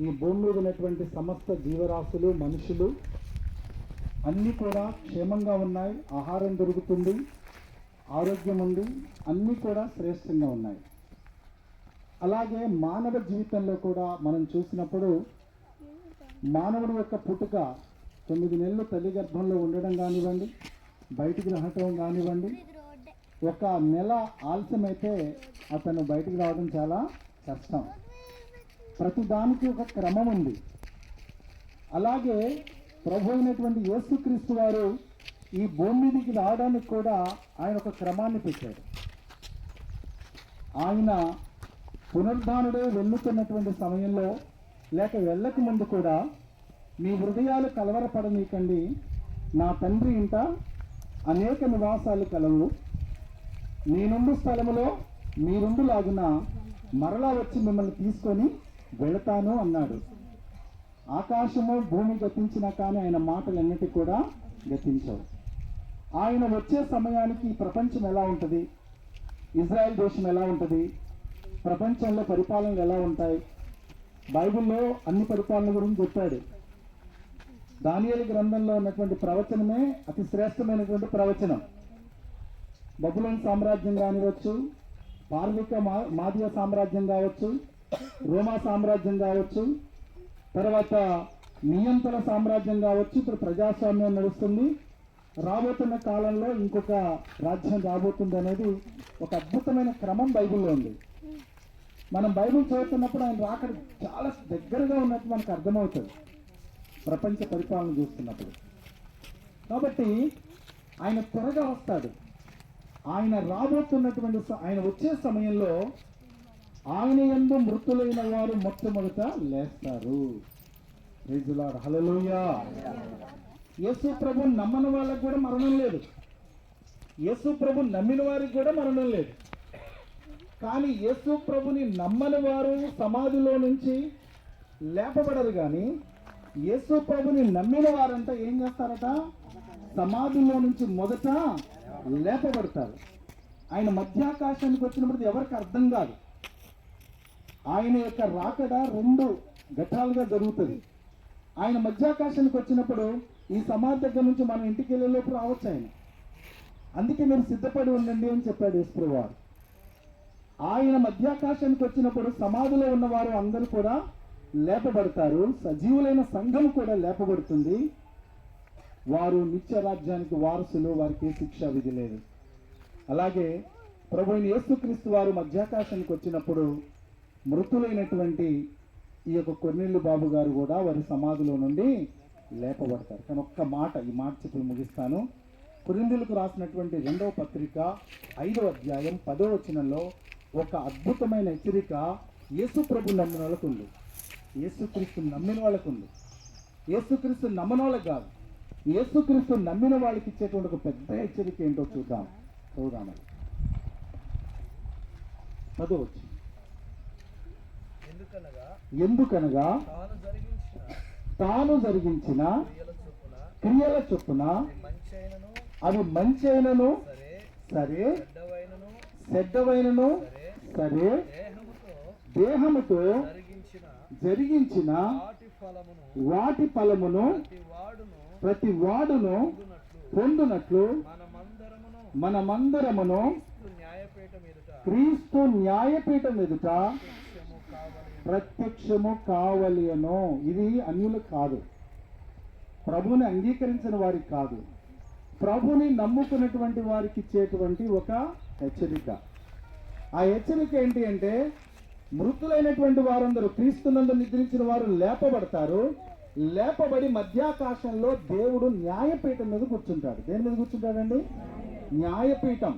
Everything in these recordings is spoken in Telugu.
ఈ భూమి మీద ఉన్నటువంటి సమస్త జీవరాశులు, మనుషులు అన్నీ కూడా క్షేమంగా ఉన్నాయి, ఆహారం దొరుకుతుంది, ఆరోగ్యం ఉంది, అన్నీ కూడా శ్రేష్టంగా ఉన్నాయి. అలాగే మానవ జీవితంలో కూడా మనం చూసినప్పుడు మానవుడి యొక్క పుట్టుక 9 నెలలు తల్లి గర్భంలో ఉండడం కానివ్వండి, బయటికి రావటం కానివ్వండి, 1 నెల ఆలస్యమైతే అతను బయటికి రావడం చాలా కష్టం. ప్రతిదానికి ఒక క్రమం ఉంది. అలాగే ప్రభు అయినటువంటి యేసుక్రీస్తు వారు ఈ భూమి మీదకి రావడానికి కూడా ఆయన ఒక క్రమాన్ని పెట్టాడు. ఆయన పునరుద్ధానుడే వెళ్ళుతున్నటువంటి సమయంలో లేక వెళ్ళక ముందు కూడా, మీ హృదయాలు కలవరపడనీకండి, నా తండ్రి ఇంట అనేక నివాసాలు కలవు, నేనుండు స్థలములో మీరుండు లాగున మరలా వచ్చి మిమ్మల్ని తీసుకొని వెళతాను అన్నాడు. ఆకాశము భూమి గతించినా కానీ ఆయన మాటలు ఎన్నటి కూడా గతించవు. ఆయన వచ్చే సమయానికి ప్రపంచం ఎలా ఉంటుంది, ఇజ్రాయెల్ దేశం ఎలా ఉంటుంది, ప్రపంచంలో పరిపాలనలు ఎలా ఉంటాయి, బైబిల్లో అన్ని పరిపాలన గురించి చెప్పాడు. దానియేలు గ్రంథంలో ఉన్నటువంటి ప్రవచనమే అతి శ్రేష్టమైనటువంటి ప్రవచనం. బబులోను సామ్రాజ్యం కానివచ్చు, పార్విక మాదియ సామ్రాజ్యం కావచ్చు, రోమా సామ్రాజ్యం కావచ్చు, తర్వాత నియంత్రణ సామ్రాజ్యం కావచ్చు, ఇప్పుడు ప్రజాస్వామ్యం నడుస్తుంది, రాబోతున్న కాలంలో ఇంకొక రాజ్యం రాబోతుంది అనేది ఒక అద్భుతమైన క్రమం బైబిల్లో ఉంది. మనం బైబిల్ చదువుతున్నప్పుడు ఆయన రాకడ చాలా దగ్గరగా ఉన్నట్టు మనకు అర్థమవుతుంది ప్రపంచ పరిపాలన చూస్తున్నప్పుడు. కాబట్టి ఆయన త్వరగా వస్తాడు. ఆయన రాబోతున్నటువంటి ఆయన వచ్చే సమయంలో ఆయన యందు మృతులైన వారు మొట్టమొదట లేస్తారు. ప్రైజ్ ది లార్డ్, హల్లెలూయా. యేసు ప్రభు నమ్మని వాళ్ళకి కూడా మరణం లేదు, యేసు ప్రభు నమ్మిన వారికి కూడా మరణం లేదు. కానీ యేసు ప్రభుని నమ్మని వారు సమాధిలో నుంచి లేపబడరు. కానీ యేసు ప్రభుని నమ్మిన వారంతా ఏం చేస్తారట, సమాధిలో నుంచి మొదట లేపబడతారు. ఆయన మధ్యాకాశానికి వచ్చినప్పుడు ఎవరికి అర్థం కాదు. ఆయన యొక్క రాకడ 2 ఘట్టాలుగా జరుగుతుంది. ఆయన మధ్యాకాశానికి వచ్చినప్పుడు ఈ సమాధి దగ్గర నుంచి మనం ఇంటికి వెళ్ళేలోపు రావచ్చు ఆయన. అందుకే మీరు సిద్ధపడి ఉండండి అని చెప్పాడు యేసు వారు. ఆయన మధ్యాకాశానికి వచ్చినప్పుడు సమాధిలో ఉన్నవారు అందరూ కూడా లేపబడతారు, సజీవులైన సంఘం కూడా లేపబడుతుంది. వారు నిత్య రాజ్యానికి వారసులు, వారికి శిక్ష విధి లేదు. అలాగే ప్రభువైన యేసుక్రీస్తు వారు మధ్యాకాశానికి వచ్చినప్పుడు మృతులైనటువంటి ఈ యొక్క కొర్నేలు బాబు గారు కూడా వారి సమాధిలో నుండి లేపబడతారు. కానీ ఈ మాట చెప్పి ముగిస్తాను. కొరింథీయులకు రాసినటువంటి 2వ పత్రిక 5వ అధ్యాయం 10వ వచనంలో ఒక అద్భుతమైన హెచ్చరిక యేసు ప్రభు నమ్మిన వాళ్ళకు ఉంది, యేసుక్రీస్తు నమ్మిన వాళ్ళకు ఉంది. యేసుక్రీస్తు నమ్మని వాళ్ళకి కాదు, యేసుక్రీస్తు నమ్మిన వాళ్ళకి ఇచ్చేటువంటి ఒక పెద్ద హెచ్చరిక ఏంటో చూద్దాం. ఎందుకనగా తాను జరిగించిన క్రియల చొప్పున అవి మంచి అయినను సరే, చెడ్డవైనను సరే, దేహముతో జరిగించిన వాటి ఫలమును ప్రతి వాడును పొందునట్లు మనమందరమును క్రీస్తు న్యాయపీఠం ఎదుట ప్రత్యక్షము కావలియను. ఇది అన్యులకు కాదు, ప్రభుని అంగీకరించిన వారికి కాదు, ప్రభుని నమ్ముకున్నటువంటి వారికి ఇచ్చేటువంటి ఒక హెచ్చరిక. ఆ హెచ్చరిక ఏంటి అంటే, మృతులైనటువంటి వారందరూ క్రీస్తునందు నిద్రించిన వారు లేపబడతారు. లేపబడి మధ్యాకాశంలో దేవుడు న్యాయపీఠం మీద కూర్చుంటాడు. దేని మీద కూర్చుంటాడండి? న్యాయపీఠం.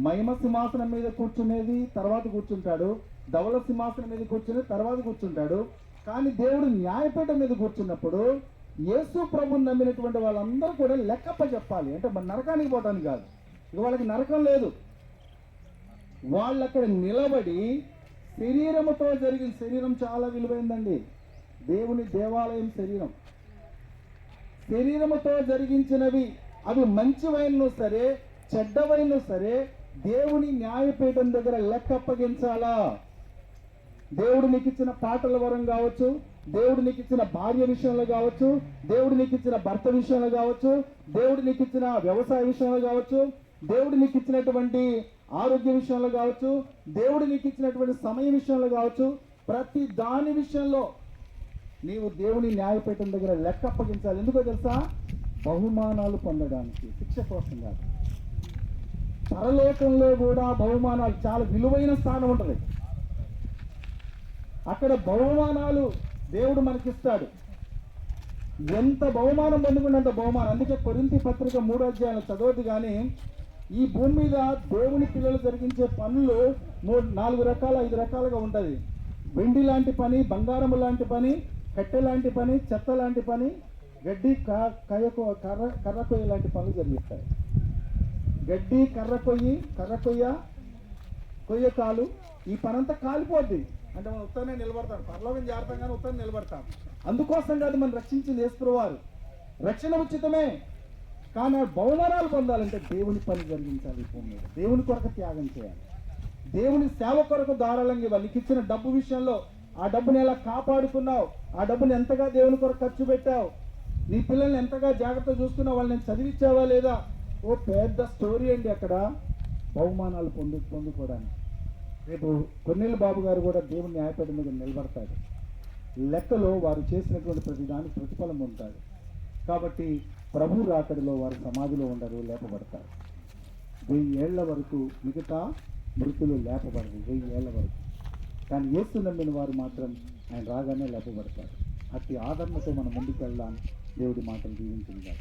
మహిమ సింహాసనం మీద కూర్చునేది తర్వాత కూర్చుంటాడు, ధవళ సింహాసనం మీద కూర్చునేది తర్వాత కూర్చుంటాడు. కానీ దేవుడు న్యాయపీఠం మీద కూర్చున్నప్పుడు యేసు ప్రభుని నమ్మినటువంటి వాళ్ళందరూ కూడా లెక్కప్ప చెప్పాలి. అంటే మన నరకానికి పోవటానికి కాదు, ఇక వాళ్ళకి నరకం లేదు. వాళ్ళు అక్కడ నిలబడి శరీరముతో జరిగిన, శరీరం చాలా విలువైందండి, దేవుని దేవాలయం శరీరం. శరీరముతో జరిగించినవి అవి మంచివైనను సరే చెడ్డవైనను సరే దేవుని న్యాయపీఠం దగ్గర లెక్క అప్పగించాలా. దేవుడు నీకు ఇచ్చిన పాటల వరం కావచ్చు, దేవుడు నీకు ఇచ్చిన భార్య విషయంలో కావచ్చు, దేవుడు నీకు ఇచ్చిన భర్త విషయంలో కావచ్చు, దేవుడు నీకు ఇచ్చిన వ్యవసాయ విషయంలో కావచ్చు, దేవుడు నీకు ఇచ్చినటువంటి ఆరోగ్య విషయంలో కావచ్చు, దేవుడు నీకు ఇచ్చినటువంటి సమయ విషయంలో కావచ్చు, ప్రతి దాని విషయంలో నీవు దేవుని న్యాయపీఠం దగ్గర లెక్క అప్పగించాలి. ఎందుకో తెలుసా? బహుమానాలు పొందడానికి, శిక్ష కోసం కాదు. పరలోకంలో కూడా బహుమానాలు చాలా విలువైన స్థానం ఉంటుంది. అక్కడ బహుమానాలు దేవుడు మనకిస్తాడు. ఎంత బహుమానం పొందుకుంటే అంత బహుమానం. అందుకే కొరింథీ పత్రిక 3వ అధ్యాయం చదవద్దు, కానీ ఈ భూమి మీద దేవుని పిల్లలు జరిగించే పనులు 4 రకాల 5 రకాలుగా ఉంటుంది. వెండి లాంటి పని, బంగారం లాంటి పని, కట్టె లాంటి పని, చెత్త లాంటి పని, గడ్డి కర్ర కొయ్య లాంటి పనులు జరిగిస్తాయి. గడ్డి కర్ర కొయ్యకాలు, ఈ పనంతా కాలిపోద్ది. అంటే మనం ఉత్తరనే నిలబడతాం, పరలోకం జాగ్రత్తం కానీ ఉత్తరం నిలబడతాం. అందుకోసం కాదు మనం రక్షించింది యేసుప్రభువారు. రక్షణ ఉచితమే, కానీ బహుమానాలు పొందాలంటే దేవుని పని జరిగించాలి. ఈ భూమి మీద దేవుని కొరకు త్యాగం చేయాలి, దేవుని సేవ కొరకు ధారాళంగా ఇవ్వాలి. నీకు ఇచ్చిన డబ్బు విషయంలో ఆ డబ్బుని ఎలా కాపాడుకున్నావు, ఆ డబ్బుని ఎంతగా దేవుని కొరకు ఖర్చు పెట్టావు, నీ పిల్లల్ని ఎంతగా జాగ్రత్త చూసుకున్నావు, వాళ్ళని చదివించావా లేదా, ఓ పెద్ద స్టోరీ అండి. అక్కడ బహుమానాలు పొందుకోవడానికి రేపు కొన్నేళ్ళ బాబు గారు కూడా దేవుని న్యాయపీఠం మీద నిలబడతాడు. లెక్కలో వారు చేసినటువంటి ప్రతిదానికి ప్రతిఫలం ఉంటాడు. కాబట్టి ప్రభు రాకడిలో వారు సమాధిలో ఉండరు, లేపబడతారు. 1000 ఏళ్ల వరకు మిగతా మృతులు లేపబడదు, 1000 ఏళ్ల వరకు. కానీ యేసు నమ్మిన వారు మాత్రం ఆయన రాగానే లేపబడతారు. అతి ఆదరణతో మనం ముందుకు వెళ్దాం. దేవుడి మాటలు దీవించింది.